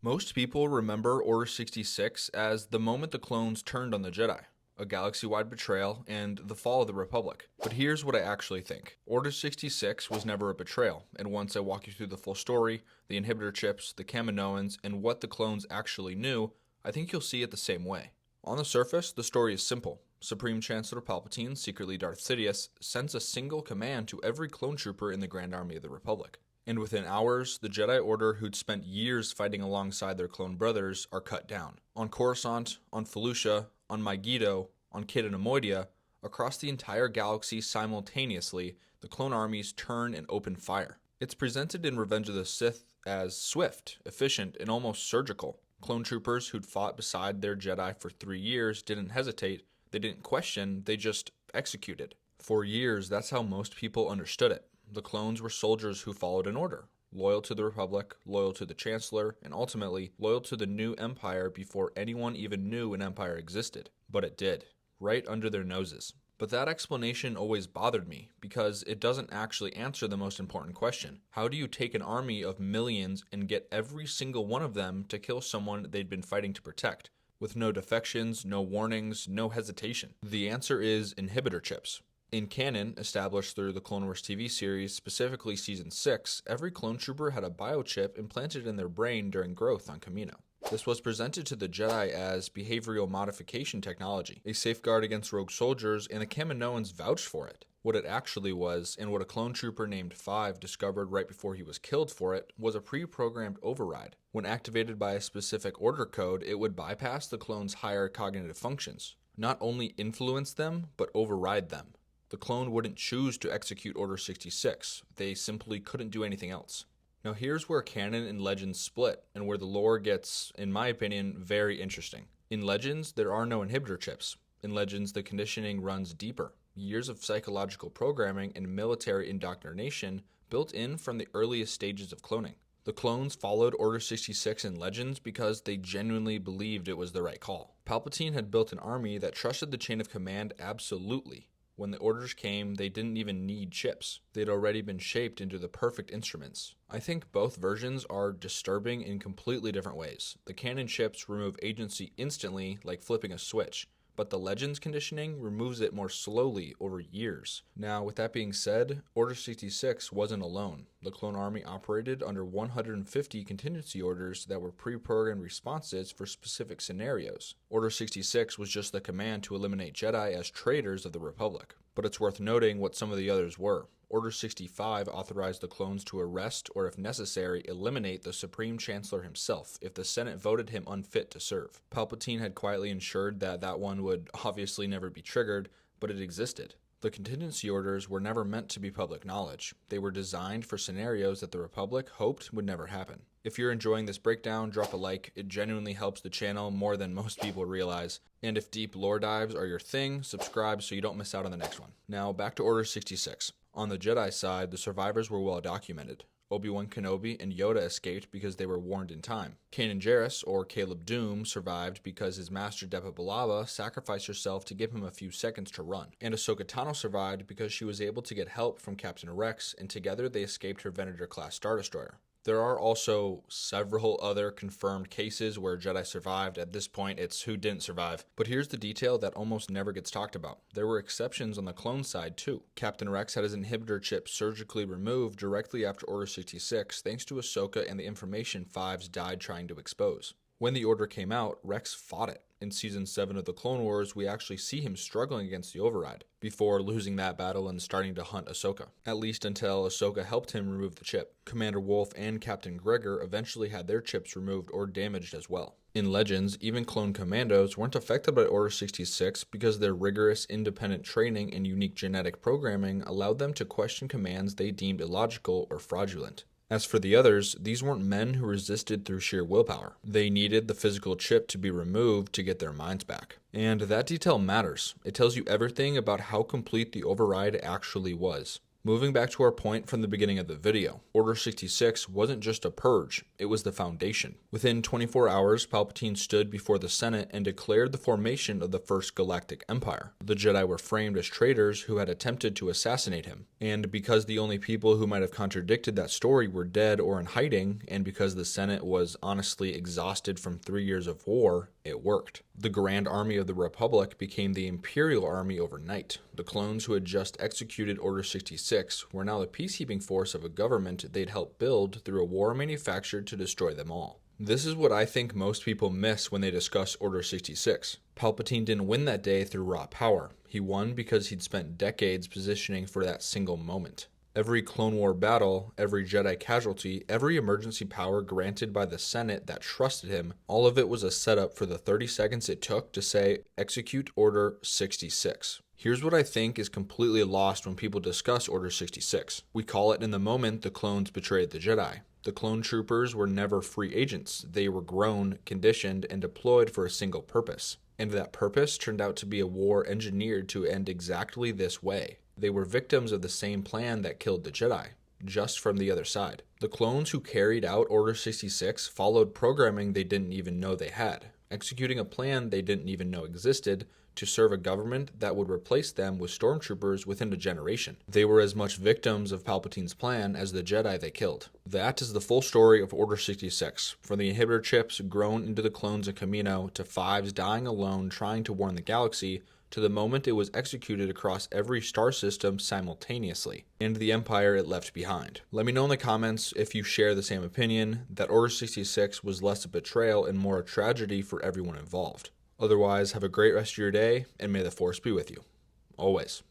Most people remember Order 66 as the moment the clones turned on the Jedi, a galaxy-wide betrayal, and the fall of the Republic. But here's what I actually think. Order 66 was never a betrayal, and once I walk you through the full story, the inhibitor chips, the Kaminoans, and what the clones actually knew, I think you'll see it the same way. On the surface, the story is simple. Supreme Chancellor Palpatine, secretly Darth Sidious, sends a single command to every clone trooper in the Grand Army of the Republic. And within hours, the Jedi Order who'd spent years fighting alongside their clone brothers are cut down. On Coruscant, on Felucia, on Megiddo, on Kid and Amoidia, across the entire galaxy simultaneously, the clone armies turn and open fire. It's presented in Revenge of the Sith as swift, efficient, and almost surgical. Clone troopers who'd fought beside their Jedi for 3 years didn't hesitate, they didn't question, they just executed. For years, that's how most people understood it. The clones were soldiers who followed an order, loyal to the Republic, loyal to the Chancellor, and ultimately loyal to the new Empire before anyone even knew an Empire existed. But it did, right under their noses. But that explanation always bothered me, because it doesn't actually answer the most important question. How do you take an army of millions and get every single one of them to kill someone they'd been fighting to protect, with no defections, no warnings, no hesitation? The answer is inhibitor chips. In canon, established through the Clone Wars TV series, specifically Season 6, every clone trooper had a biochip implanted in their brain during growth on Kamino. This was presented to the Jedi as behavioral modification technology, a safeguard against rogue soldiers, and the Kaminoans vouched for it. What it actually was, and what a clone trooper named Five discovered right before he was killed for it, was a pre-programmed override. When activated by a specific order code, it would bypass the clone's higher cognitive functions. Not only influence them, but override them. The clone wouldn't choose to execute Order 66, they simply couldn't do anything else. Now here's where canon and Legends split, and where the lore gets, in my opinion, very interesting. In Legends, there are no inhibitor chips. In Legends, the conditioning runs deeper. Years of psychological programming and military indoctrination built in from the earliest stages of cloning. The clones followed Order 66 in Legends because they genuinely believed it was the right call. Palpatine had built an army that trusted the chain of command absolutely. When the orders came, they didn't even need chips. They'd already been shaped into the perfect instruments. I think both versions are disturbing in completely different ways. The canon chips remove agency instantly, like flipping a switch, but the Legends conditioning removes it more slowly over years. Now, with that being said, Order 66 wasn't alone. The clone army operated under 150 contingency orders that were pre-programmed responses for specific scenarios. Order 66 was just the command to eliminate Jedi as traitors of the Republic. But it's worth noting what some of the others were. Order 65 authorized the clones to arrest or, if necessary, eliminate the Supreme Chancellor himself if the Senate voted him unfit to serve. Palpatine had quietly ensured that that one would obviously never be triggered, but it existed. The contingency orders were never meant to be public knowledge. They were designed for scenarios that the Republic hoped would never happen. If you're enjoying this breakdown, drop a like. It genuinely helps the channel more than most people realize. And if deep lore dives are your thing, subscribe so you don't miss out on the next one. Now, back to Order 66. On the Jedi side, the survivors were well documented. Obi-Wan Kenobi and Yoda escaped because they were warned in time. Kanan Jarrus, or Caleb Doom, survived because his master Depa Billaba sacrificed herself to give him a few seconds to run. And Ahsoka Tano survived because she was able to get help from Captain Rex, and together they escaped her Venator-class Star Destroyer. There are also several other confirmed cases where Jedi survived. At this point, it's who didn't survive. But here's the detail that almost never gets talked about. There were exceptions on the clone side too. Captain Rex had his inhibitor chip surgically removed directly after Order 66 thanks to Ahsoka and the information Fives died trying to expose. When the order came out, Rex fought it. In Season 7 of the Clone Wars, we actually see him struggling against the override, before losing that battle and starting to hunt Ahsoka. At least until Ahsoka helped him remove the chip. Commander Wolffe and Captain Gregor eventually had their chips removed or damaged as well. In Legends, even clone commandos weren't affected by Order 66 because their rigorous independent training and unique genetic programming allowed them to question commands they deemed illogical or fraudulent. As for the others, these weren't men who resisted through sheer willpower. They needed the physical chip to be removed to get their minds back. And that detail matters. It tells you everything about how complete the override actually was. Moving back to our point from the beginning of the video, Order 66 wasn't just a purge, it was the foundation. Within 24 hours, Palpatine stood before the Senate and declared the formation of the First Galactic Empire. The Jedi were framed as traitors who had attempted to assassinate him. And because the only people who might have contradicted that story were dead or in hiding, and because the Senate was honestly exhausted from 3 years of war, it worked. The Grand Army of the Republic became the Imperial Army overnight. The clones who had just executed Order 66 were now the peacekeeping force of a government they'd helped build through a war manufactured to destroy them all. This is what I think most people miss when they discuss Order 66. Palpatine didn't win that day through raw power. He won because he'd spent decades positioning for that single moment. Every Clone War battle, every Jedi casualty, every emergency power granted by the Senate that trusted him, all of it was a setup for the 30 seconds it took to say, execute Order 66. Here's what I think is completely lost when people discuss Order 66. We call it in the moment the clones betrayed the Jedi. The clone troopers were never free agents. They were grown, conditioned, and deployed for a single purpose. And that purpose turned out to be a war engineered to end exactly this way. They were victims of the same plan that killed the Jedi, just from the other side. The clones who carried out Order 66 followed programming they didn't even know they had, executing a plan they didn't even know existed to serve a government that would replace them with stormtroopers within a generation. They were as much victims of Palpatine's plan as the Jedi they killed. That is the full story of Order 66, from the inhibitor chips grown into the clones in Kamino to Fives dying alone trying to warn the galaxy, to the moment it was executed across every star system simultaneously, and the empire it left behind. Let me know in the comments if you share the same opinion, that Order 66 was less a betrayal and more a tragedy for everyone involved. Otherwise, have a great rest of your day, and may the Force be with you. Always.